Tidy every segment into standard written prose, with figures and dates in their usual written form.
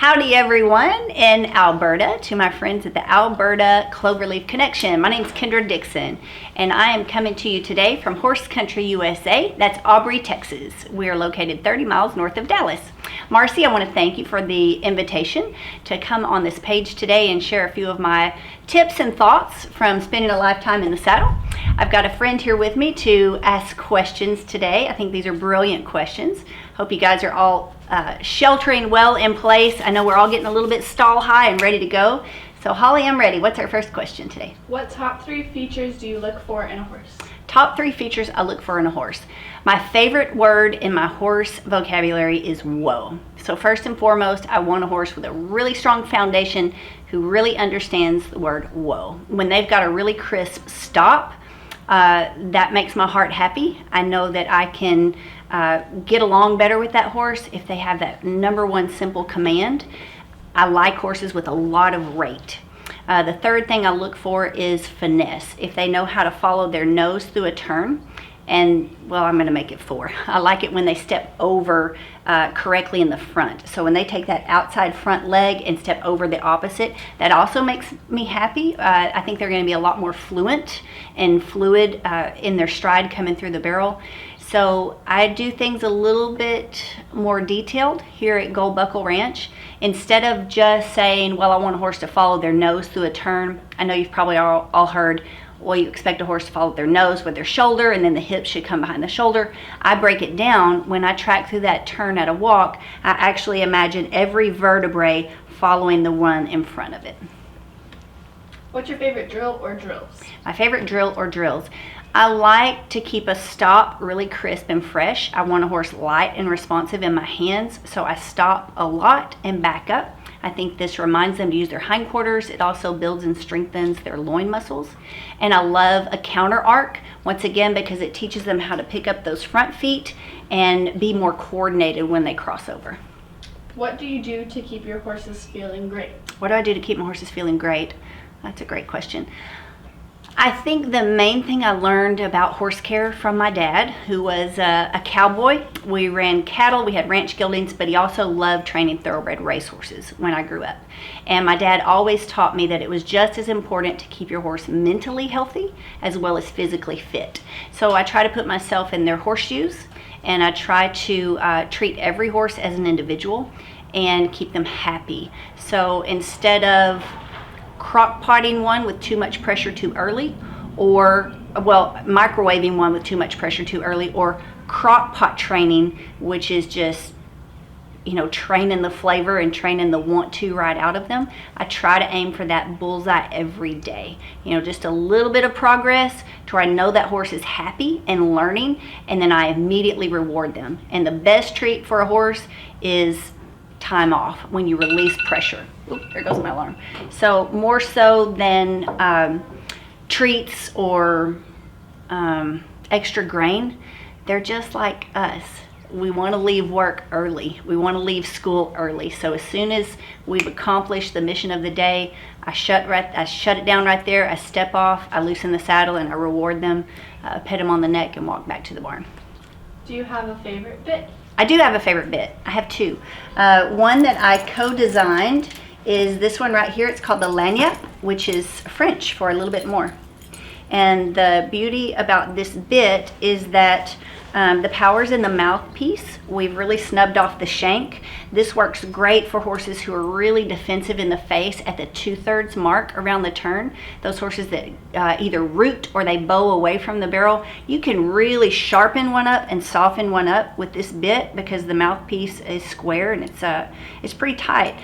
Howdy everyone in Alberta, to my friends at the Alberta CloverLeaf Connection. My name is Kendra Dickson, and I am coming to you today from Horse Country, USA. That's Aubrey, Texas. We are located 30 miles north of Dallas. Marcy, I want to thank you for the invitation to come on this page today and share a few of my tips and thoughts from spending a lifetime in the saddle. I've got a friend here with me to ask questions today. I think these are brilliant questions. Hope you guys are all sheltering well in place. I know we're all getting a little bit stall high and ready to go. So Holly, I'm ready. What's our first question today? What top 3 features do you look for in a horse? Top 3 features I look for in a horse. My favorite word in my horse vocabulary is whoa. So first and foremost, I want a horse with a really strong foundation who really understands the word whoa. When they've got a really crisp stop, that makes my heart happy. I know that I can get along better with that horse if they have that number one simple command. I like horses with a lot of rate. The third thing I look for is finesse. If they know how to follow their nose through a turn, and well, I'm going to make it 4. I like it when they step over correctly in the front. So when they take that outside front leg and step over the opposite, that also makes me happy. I think they're going to be a lot more fluent and fluid in their stride coming through the barrel. So I do things a little bit more detailed here at Gold Buckle Ranch. Instead of just saying, well, I want a horse to follow their nose through a turn. I know you've probably all heard, well, you expect a horse to follow their nose with their shoulder and then the hips should come behind the shoulder. I break it down. When I track through that turn at a walk, I actually imagine every vertebrae following the one in front of it. What's your favorite drill or drills? My favorite drill or drills. I like to keep a stop really crisp and fresh. I want a horse light and responsive in my hands, so I stop a lot and back up. I think this reminds them to use their hindquarters. It also builds and strengthens their loin muscles. And I love a counter arc, once again, because it teaches them how to pick up those front feet and be more coordinated when they cross over. What do you do to keep your horses feeling great? What do I do to keep my horses feeling great? That's a great question. I think the main thing I learned about horse care from my dad, who was a cowboy. We ran cattle, we had ranch geldings, but he also loved training thoroughbred racehorses when I grew up. And my dad always taught me that it was just as important to keep your horse mentally healthy as well as physically fit. So I try to put myself in their horse shoes, and I try to treat every horse as an individual and keep them happy. So instead of crock potting one with too much pressure too early, or microwaving one with too much pressure too early, or crock pot training, which is just training the flavor and training the want to right out of them. I try to aim for that bullseye every day, just a little bit of progress to where I know that horse is happy and learning, and then I immediately reward them. And the best treat for a horse is time off, when you release pressure. Oop, there goes my alarm. So more so than treats or extra grain, they're just like us. We want to leave work early. We want to leave school early. So as soon as we've accomplished the mission of the day, I shut it down right there. I step off, I loosen the saddle, and I reward them, pet them on the neck, and walk back to the barn. Do you have a favorite bit? I do have a favorite bit. I have 2. One that I co-designed is this one right here. It's called the lanyard, which is French for a little bit more. And the beauty about this bit is that the power's in the mouthpiece. We've really snubbed off the shank. This works great for horses who are really defensive in the face at the 2/3 mark around the turn. Those horses that either root or they bow away from the barrel. You can really sharpen one up and soften one up with this bit because the mouthpiece is square and it's pretty tight.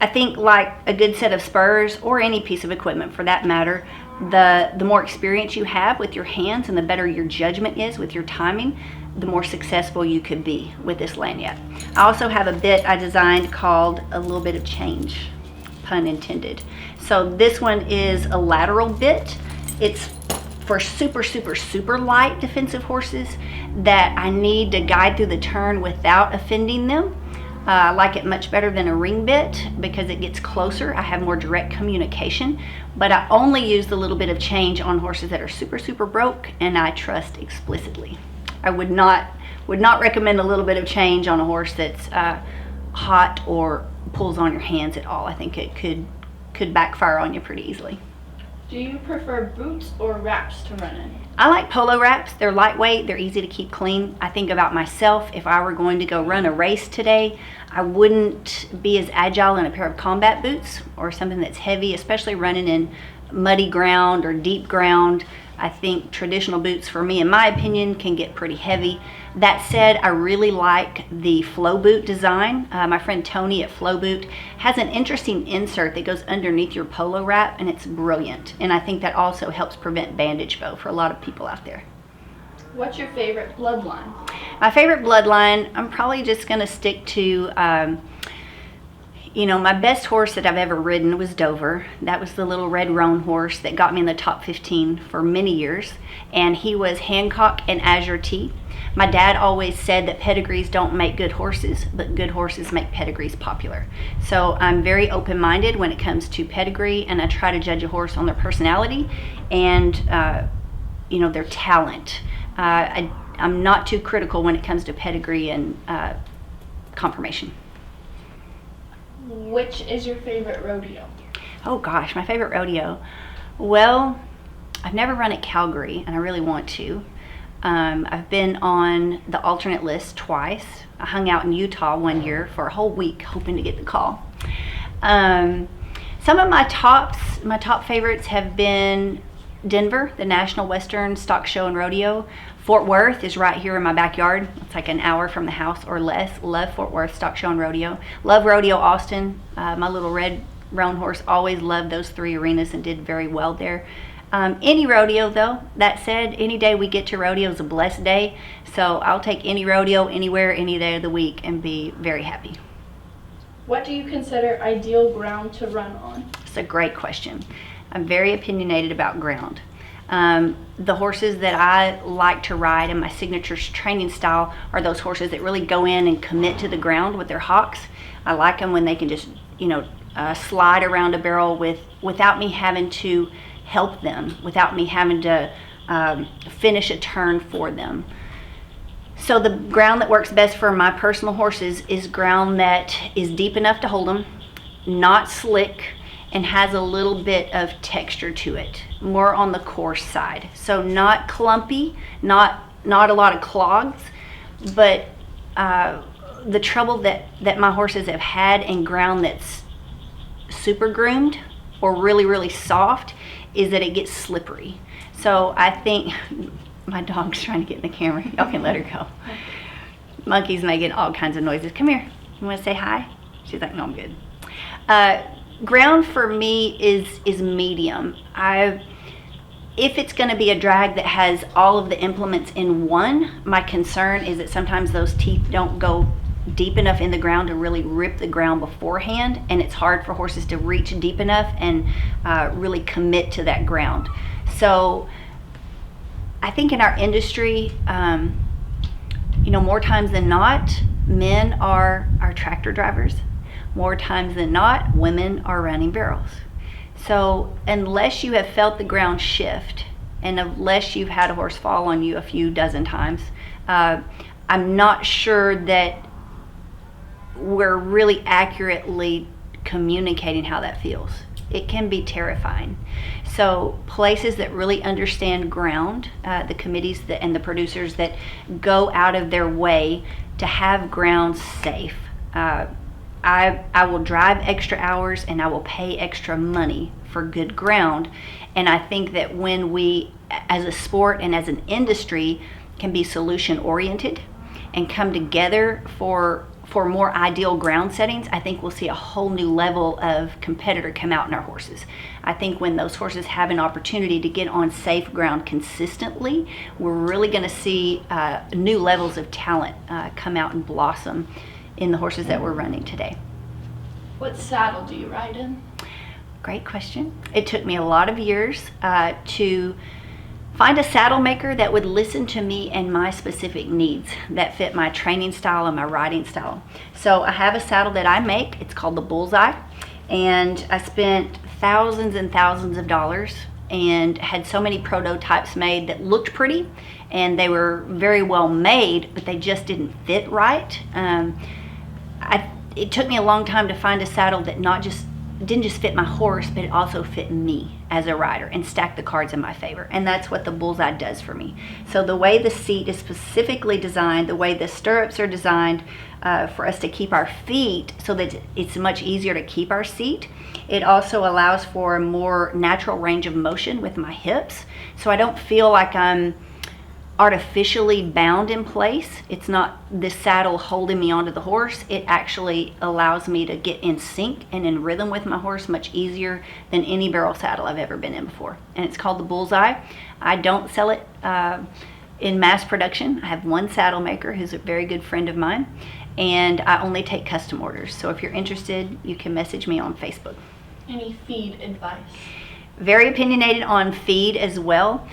I think like a good set of spurs, or any piece of equipment for that matter, the more experience you have with your hands and the better your judgment is with your timing, the more successful you could be with this lanyard. I also have a bit I designed called a little bit of change, pun intended. So this one is a lateral bit. It's for super, super, super light defensive horses that I need to guide through the turn without offending them. I like it much better than a ring bit because it gets closer. I have more direct communication, but I only use the little bit of change on horses that are super, super broke and I trust explicitly. I would not recommend a little bit of change on a horse that's hot or pulls on your hands at all. I think it could backfire on you pretty easily. Do you prefer boots or wraps to run in? I like Polo wraps. They're lightweight. They're easy to keep clean. I think about myself. If I were going to go run a race today, I wouldn't be as agile in a pair of combat boots or something that's heavy, especially running in muddy ground or deep ground. I think traditional boots, for me, in my opinion, can get pretty heavy. That said, I really like the Flow Boot design. My friend Tony at Flow Boot has an interesting insert that goes underneath your Polo wrap, and it's brilliant. And I think that also helps prevent bandage bow for a lot of people out there. What's your favorite bloodline? My favorite bloodline, I'm probably just going to stick to, my best horse that I've ever ridden was Dover. That was the little red roan horse that got me in the top 15 for many years. And he was Hancock and Azure T. My dad always said that pedigrees don't make good horses, but good horses make pedigrees popular. So I'm very open-minded when it comes to pedigree, and I try to judge a horse on their personality and, their talent. I'm not too critical when it comes to pedigree and conformation. Which is your favorite rodeo? Oh gosh, my favorite rodeo. Well, I've never run at Calgary, and I really want to. I've been on the alternate list twice. I hung out in Utah one year for a whole week, hoping to get the call. Some of my top favorites have been Denver, the National Western Stock Show and Rodeo. Fort Worth is right here in my backyard. It's like an hour from the house or less. Love Fort Worth Stock Show and Rodeo. Love Rodeo Austin. My little red roan horse always loved those three arenas and did very well there. Any rodeo though, that said, any day we get to rodeo is a blessed day. So I'll take any rodeo anywhere, any day of the week and be very happy. What do you consider ideal ground to run on? It's a great question. I'm very opinionated about ground. The horses that I like to ride in my signature training style are those horses that really go in and commit to the ground with their hocks. I like them when they can just, slide around a barrel without me having to help them, without me having to finish a turn for them. So the ground that works best for my personal horses is ground that is deep enough to hold them, not slick, and has a little bit of texture to it, more on the coarse side. So not clumpy, not a lot of clogs, but the trouble that my horses have had in ground that's super groomed or really, really soft is that it gets slippery. So I think, my dog's trying to get in the camera. Y'all can let her go. Monkey's making all kinds of noises. Come here. You want to say hi? She's like, no, I'm good. Ground for me is medium. If it's going to be a drag that has all of the implements in one, my concern is that sometimes those teeth don't go deep enough in the ground to really rip the ground beforehand, and it's hard for horses to reach deep enough and really commit to that ground. So I think in our industry, more times than not, men are tractor drivers. More times than not, women are running barrels. So unless you have felt the ground shift, and unless you've had a horse fall on you a few dozen times, I'm not sure that we're really accurately communicating how that feels. It can be terrifying. So places that really understand ground, the committees and the producers that go out of their way to have ground safe, I will drive extra hours and I will pay extra money for good ground. And I think that when we, as a sport and as an industry, can be solution oriented and come together for more ideal ground settings, I think we'll see a whole new level of competitor come out in our horses. I think when those horses have an opportunity to get on safe ground consistently, we're really going to see new levels of talent come out and blossom in the horses that we're running today. What saddle do you ride in? Great question. It took me a lot of years to find a saddle maker that would listen to me and my specific needs that fit my training style and my riding style. So I have a saddle that I make. It's called the Bullseye, and I spent thousands and thousands of dollars and had so many prototypes made that looked pretty, and they were very well made, but they just didn't fit right. it took me a long time to find a saddle that didn't just fit my horse, but it also fit me as a rider and stacked the cards in my favor. And that's what the Bullseye does for me. So the way the seat is specifically designed, the way the stirrups are designed for us to keep our feet so that it's much easier to keep our seat. It also allows for a more natural range of motion with my hips. So I don't feel like I'm artificially bound in place. It's not this saddle holding me onto the horse. It actually allows me to get in sync and in rhythm with my horse much easier than any barrel saddle I've ever been in before. And it's called the Bullseye. I don't sell it in mass production. I have one saddle maker who's a very good friend of mine, and I only take custom orders. So if you're interested, you can message me on Facebook. Any feed advice? Very opinionated on feed as well.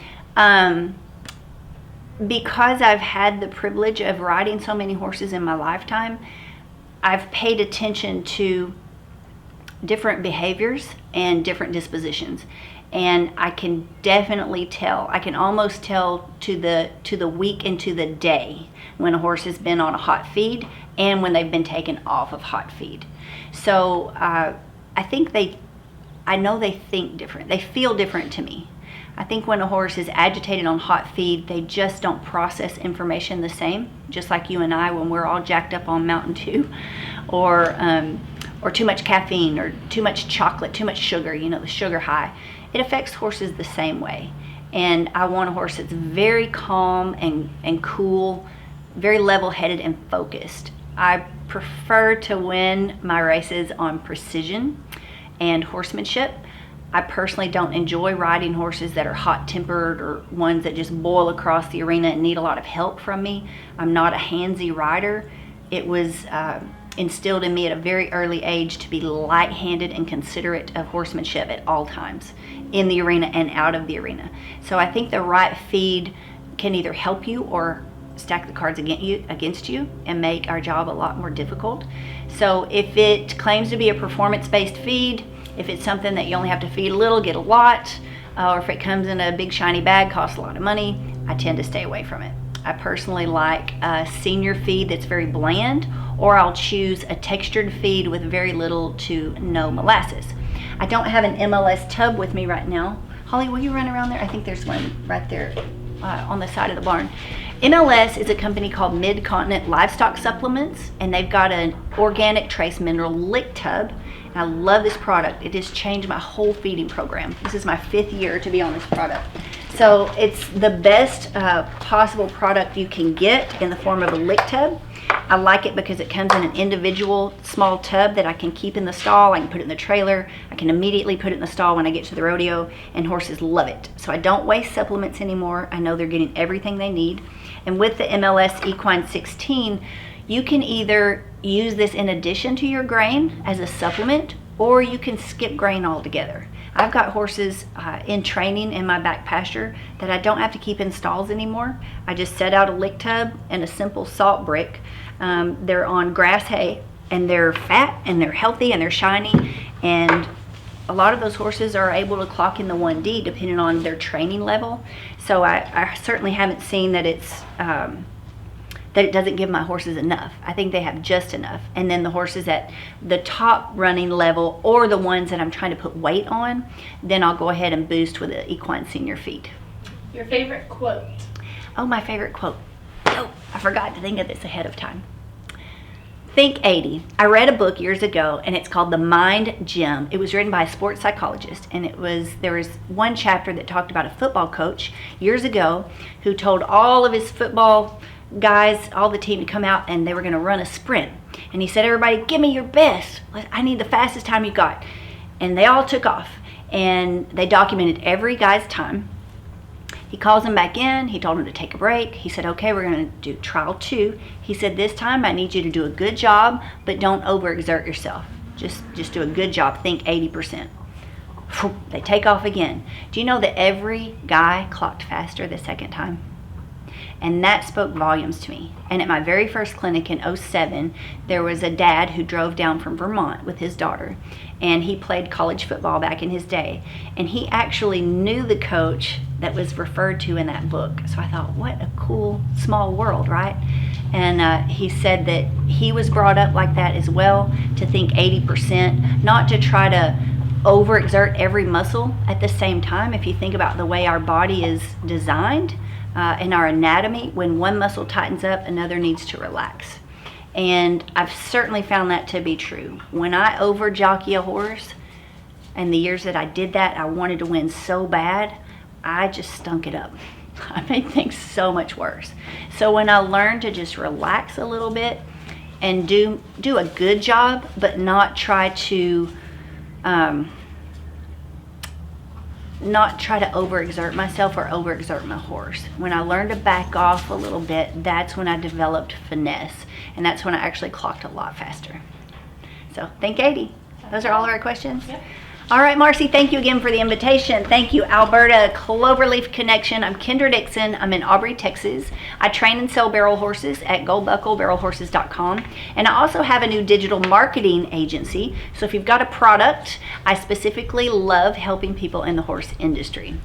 Because I've had the privilege of riding so many horses in my lifetime, I've paid attention to different behaviors and different dispositions. And I can definitely tell, I can almost tell to the week and to the day when a horse has been on a hot feed and when they've been taken off of hot feed. So I know they think different. They feel different to me. I think when a horse is agitated on hot feed, they just don't process information the same, just like you and I when we're all jacked up on Mountain Dew, or too much caffeine, or too much chocolate, too much sugar, the sugar high. It affects horses the same way. And I want a horse that's very calm and cool, very level-headed and focused. I prefer to win my races on precision and horsemanship. I personally don't enjoy riding horses that are hot-tempered or ones that just boil across the arena and need a lot of help from me. I'm not a handsy rider. It was instilled in me at a very early age to be light-handed and considerate of horsemanship at all times, in the arena and out of the arena. So I think the right feed can either help you or stack the cards against you and make our job a lot more difficult. So if it claims to be a performance-based feed, if it's something that you only have to feed a little, get a lot, or if it comes in a big shiny bag, costs a lot of money, I tend to stay away from it. I personally like a senior feed that's very bland, or I'll choose a textured feed with very little to no molasses. I don't have an MLS tub with me right now. Holly, will you run around there? I think there's one right there on the side of the barn. MLS is a company called Mid-Continent Livestock Supplements, and they've got an organic trace mineral lick tub. And I love this product. It has changed my whole feeding program. This is my 5th year to be on this product. So it's the best possible product you can get in the form of a lick tub. I like it because it comes in an individual small tub that I can keep in the stall. I can put it in the trailer. I can immediately put it in the stall when I get to the rodeo, and horses love it. So I don't waste supplements anymore. I know they're getting everything they need. And with the MLS Equine 16, you can either use this in addition to your grain as a supplement, or you can skip grain altogether. I've got horses in training in my back pasture that I don't have to keep in stalls anymore. I just set out a lick tub and a simple salt brick. They're on grass hay, and they're fat and they're healthy and they're shiny, and a lot of those horses are able to clock in the 1D depending on their training level. So I certainly haven't seen that it's that it doesn't give my horses enough. I think they have just enough. And then the horses at the top running level, or the ones that I'm trying to put weight on, then I'll go ahead and boost with the Equine Senior feed. Your favorite quote? Oh, my favorite quote. Oh, I forgot to think of this ahead of time. Think 80. I read a book years ago, and it's called The Mind Gym. It was written by a sports psychologist, and there was one chapter that talked about a football coach years ago who told all of his football guys, all the team, to come out and they were going to run a sprint. And he said, everybody, give me your best. I need the fastest time you got. And they all took off, and they documented every guy's time. He calls them back in. He told them to take a break. He said, okay, we're going to do trial 2. He said, this time I need you to do a good job, but don't overexert yourself. Just do a good job. Think 80%. They take off again. Do you know that every guy clocked faster the second time? And that spoke volumes to me. And at my very first clinic in 2007, there was a dad who drove down from Vermont with his daughter, and he played college football back in his day. And he actually knew the coach that was referred to in that book. So I thought, what a cool small world, right? And he said that he was brought up like that as well, to think 80%, not to try to overexert every muscle at the same time. If you think about the way our body is designed in our anatomy, when one muscle tightens up, another needs to relax. And I've certainly found that to be true. When I over jockey a horse, and the years that I did that, I wanted to win so bad, I just stunk it up. I made things so much worse. So when I learned to just relax a little bit and do a good job, but not try to overexert myself or overexert my horse. When I learned to back off a little bit, that's when I developed finesse, and that's when I actually clocked a lot faster. So think 80. Those are all of our questions? Yep. All right, Marcy, thank you again for the invitation. Thank you, Alberta CloverLeaf Connection. I'm Kendra Dickson. I'm in Aubrey, Texas. I train and sell barrel horses at goldbucklebarrelhorses.com. And I also have a new digital marketing agency. So if you've got a product, I specifically love helping people in the horse industry.